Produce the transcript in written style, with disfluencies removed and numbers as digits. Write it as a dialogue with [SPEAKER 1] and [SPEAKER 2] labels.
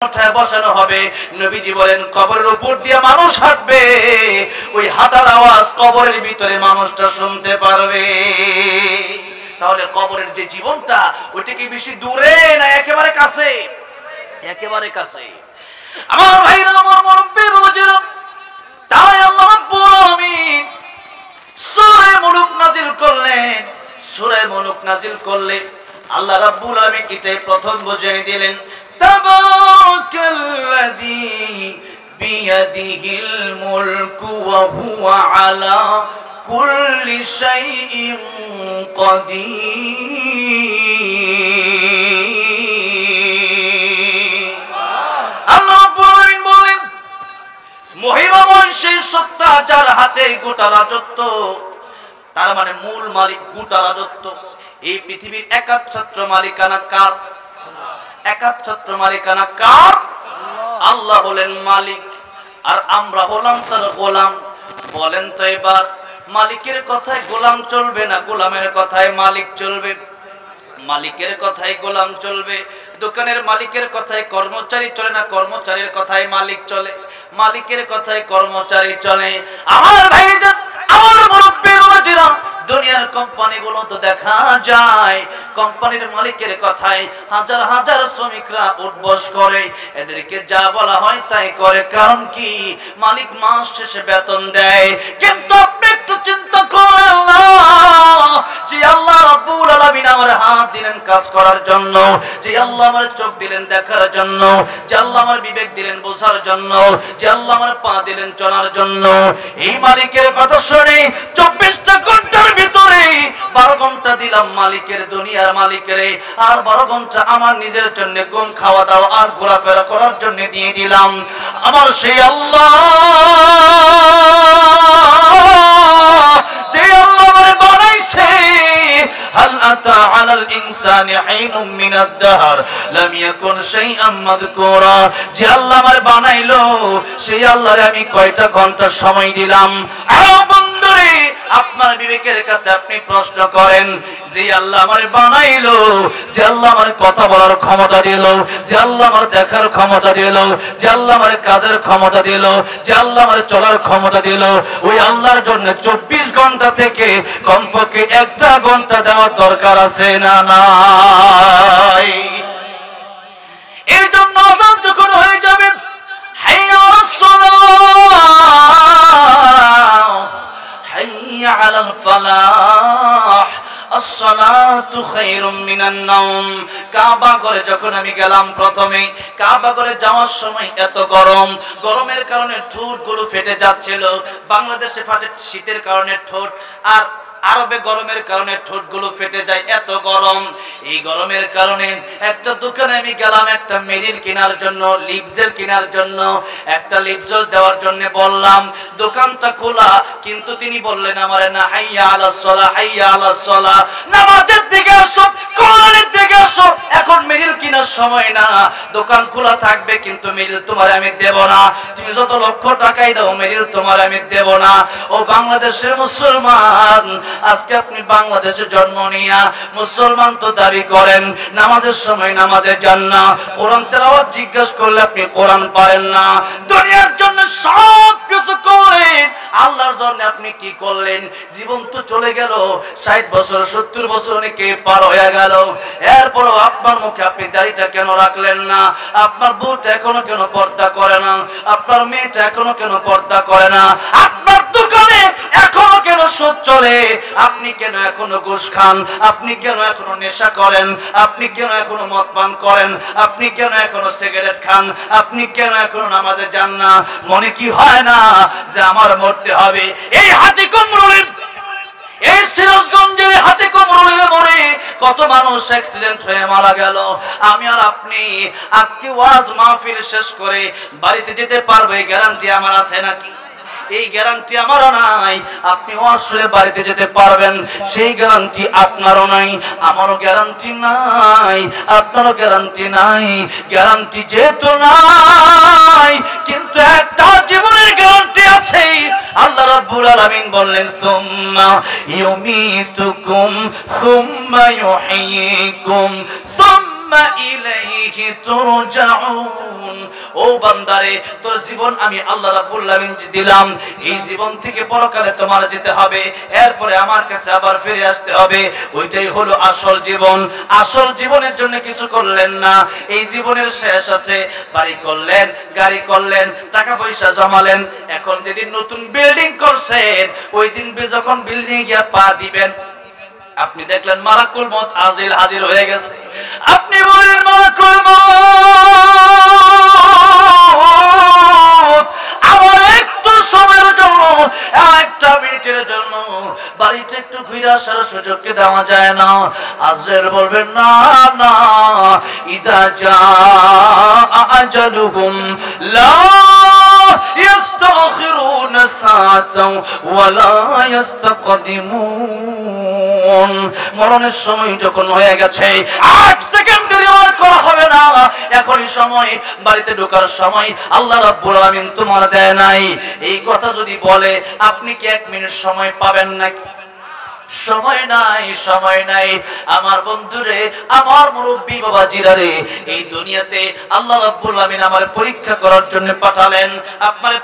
[SPEAKER 1] উঠায় বসানো হবে। নবীজি বলেন কবরের উপর দিয়ে মানুষ হাঁটবে, ওই হাঁটার আওয়াজ কবরের ভিতরে মানুষটা শুনতে পারবে। তাহলে কবরের যে জীবনটা ওইটা কি বেশি দূরে না একেবারে কাছে? একেবারে কাছে। আমার ভাইরা, আমার মুরব্বি বাবাজিরা, তাই আল্লাহ রাব্বুল আলামিন সূরা মুলক নাযিল করলেন। সূরা মুলক নাযিল করলে আল্লাহ রাব্বুল আলামিন এটাই প্রথম বুঝিয়ে দিলেন, তাবারাকাল্লাযী বিয়াদিহিল মুলকু ওয়া হুয়া আলা কুল্লি শাইইন কাদির। আল্লাহ রাব্বুল আলামিন বলেন, মহিমাময় সেই সত্তা যার হাতে গোটা রাজত্ব, তার মানে মূল মালিক গোটা রাজত্ব। এই পৃথিবীর একচ্ছত্র মালিকানা কার? একচ্ছত্র মালিকানা কার? আল্লাহ হলেন মালিক, আর আমরা হলাম তার গোলাম। বলেন তো এবার, মালিকের কথায় গোলাম চলবে না গোলামের কথায় মালিক চলবে? মালিকের কথায় গোলাম চলবে। দোকানের মালিকের কথায় কর্মচারী চলে না কর্মচারীর কথায় মালিক চলে? মালিকের কথায় কর্মচারী চলে। আমার ভাইজান, আমার মুরব্বি বাবাজিরা, দুনিয়ার কোম্পানিগুলো তো দেখা যায় কোম্পানির মালিকের কথায় হাজার হাজার শ্রমিকরা উঠবস করে, এদেরকে যা বলা হয় তাই করে। কারণ কি? মালিক মাস শেষে বেতন দেয়। কিন্তু আপনি একটু চিন্তা করেন না, যে আল্লাহ রাব্বুল আলামিন আমার হাত দিলেন কাজ করার জন্য, যে আল্লাহ আমার চোখ দিলেন দেখার জন্য, যে আল্লাহ আমার বিবেক দিলেন বোঝার জন্য, যে আল্লাহ আমার পা দিলেন চলার জন্য, এই মালিকের কথা শুনে 24টা ঘন্টার ভিতরে 12 ঘন্টা দিলাম মালিকের, দুনিয়ার মালিকের, আর 12 ঘন্টা আমার নিজের জন্য ঘুম, খাওয়া দাওয়া আর ঘোরাফেরা করার জন্য দিয়ে দিলাম। আমার সেই আল্লাহ, যে আল্লাহ আমারে বানাইছে, হাল আতা আলাল ইনসানি হিনুম মিনাদ দাহর লাম ইয়াকুন শাইআম মাযকুরা, যে আল্লাহ আমারে বানাইলো সেই আল্লাহরে আমি কয়টা ঘন্টা সময় দিলাম? বন্ধুরে, আপনার বিবেকের কাছে আপনি প্রশ্ন করেন, যে আল্লাহ আমারে বানাইলো, যে আল্লাহ আমার কথা বলার ক্ষমতা দিল, যে আল্লাহ আমার দেখার ক্ষমতা দিল, যে আল্লাহ আমার কাজের ক্ষমতা দিল, যে আল্লাহ আমার চলার ক্ষমতা দিল, ওই আল্লাহর জন্য 24 ঘন্টা থেকে কমপক্ষে 1টা ঘন্টা দেওয়া দরকার আছে না নাই? এই জন্য আযান যখন হয়ে যাবে, হাইয়া আলাস সালাহ, হাইয়া আলাল ফালাহ, আসসালাতু খায়রুম মিনান নাওম। কাবা ঘরে যখন আমি গেলাম, প্রথমে কাবা ঘরে যাওয়ার সময় এত গরম, গরমের কারণে ঠোঁটগুলো ফেটে যাচ্ছিল। বাংলাদেশে ফাটে শীতের কারণে ঠোঁট, আর আরবে গরমের কারণে ঠোঁটগুলো ফেটে যায়, এত গরম। এই গরমের কারণে একটা দোকানে আমি গেলাম একটা মেরিন কেনার জন্য, লিপজেল কেনার জন্য, একটা লিপজেল দেওয়ার জন্য বললাম। দোকানটা খোলা, কিন্তু তিনি বললেন আমারে, না, হাইয়া আলাস সালাহ, হাইয়া আলাস সালাহ, নামাজের দিকে আসো, কোরআনের দিকে আসো, এখন মেরিল কেনার সময় না। দোকান খোলা থাকবে কিন্তু মেরিল তোমার আমি দেব না। তুমি যত লক্ষ টাকাই দাও, মেরিল তোমার আমি দেব না। ও বাংলাদেশের মুসলমান, আজকে আপনি বাংলাদেশে জন্ম নিয়া মুসলমান তো দাবি করেন, নামাজের সময় নামাজে যান না, কোরআন তেলাওয়াত জিজ্ঞেস করলে আপনি কোরআন পারেন না, দুনিয়ার জন্য সব কিছু করেন, আল্লাহর জন্য আপনি কি করলেন? জীবন তো চলে গেল, 60 বছর 70 বছর অনেকে পার হয়ে গেল, এরপরও আপনার মুখে আপনি দাড়িটা কেন রাখলেন না? আপনার বউটা এখনো কেন পর্দা করে না? আপনার মেয়েটা এখনো কেন পর্দা করে না? আপনার দোকানে এখনো কেন সুদ চলে? আপনি কেন এখনো ঘুষ খান? আপনি কেন এখনো নেশা করেন? আপনি কেন এখনো মদ পান করেন? আপনি কেন এখনো সিগারেট খান? আপনি কেন এখনো নামাজে যান না? মনে কি হয় না যে আমার মরতে হবে? এই হাতি কুমরুলের, এই সিরাজগঞ্জের হাতি কুমরুলের মরে কত মানুষ অ্যাক্সিডেন্ট হয়ে মারা গেল। আমি আর আপনি আজকে ওয়াজ মাহফিল শেষ করে বাড়িতে যেতে পারবো, এই গ্যারান্টি আমার আছে নাকি? এই গ্যারান্টি আমারও নাই। আপনি আসলে বাড়িতে যেতে পারবেন, সেই গ্যারান্টি আপনারও নাই, আমারও গ্যারান্টি নাই, আপনারও গ্যারান্টি নাই। গ্যারান্টি যেহেতু নাই, কিন্তু একটা জীবনের গ্যারান্টি আছে। আল্লাহ রাব্বুল আলামিন বললেন, সুম্মা ইউমিতুকুম সুম্মা ইউহয়িকুম সুম্মা ইলাইহি তুরজাউন। ও বান্দারে তোর জীবন আমি আল্লাহ রাব্বুল আলামিন দিলাম, এই জীবন থেকে পরকালে তোমার যেতে হবে, এরপরে আমার কাছে আবার ফিরে আসতে হবে। ওইটাই হলো আসল জীবন। আসল জীবনের জন্য কিছু করলেন না, এই জীবনের শেষ আছে। বাড়ি করলেন, গাড়ি করলেন, টাকা পয়সা জমালেন, এখন যেদিন নতুন বিল্ডিং করছেন ওই দিন যখন বিল্ডিং গিয়ে পা দিবেন আপনি দেখলেন মালাকুল মউত আজিল হাজির হয়ে গেছে। আপনি বলেন মালাকুল মউত আমার একটু সময়ের জন্য, একটা মিনিটের জন্য বাড়িতে একটু ঘুরে আসার সুযোগ কি দেওয়া যায় না? আজরাইল বলবেন না না, ইদা জাআ আজালুহুম লা ইস্তাখিরুনা সাআতাও ওয়া লা ইস্তাকদিমুন। মরণের সময় যখন হয়ে গেছে 8 সেকেন্ড দেরি আর করা হবে না, এখনই সময়, বাড়িতে ঢোকার সময় আল্লাহ রাব্বুল আলামিন তোমার দেয় নাই। এই কথা যদি বলে আপনি কি 1 মিনিট সময় পাবেন নাকি? সময় নাই, সময় নাই। আমার বন্ধুরে, আমার মুরব্বী বাবাজিরা রে, এই দুনিয়াতে আল্লাহ রাব্বুল আলামিন আমার পরীক্ষা করার জন্য পাঠালেন। আপনার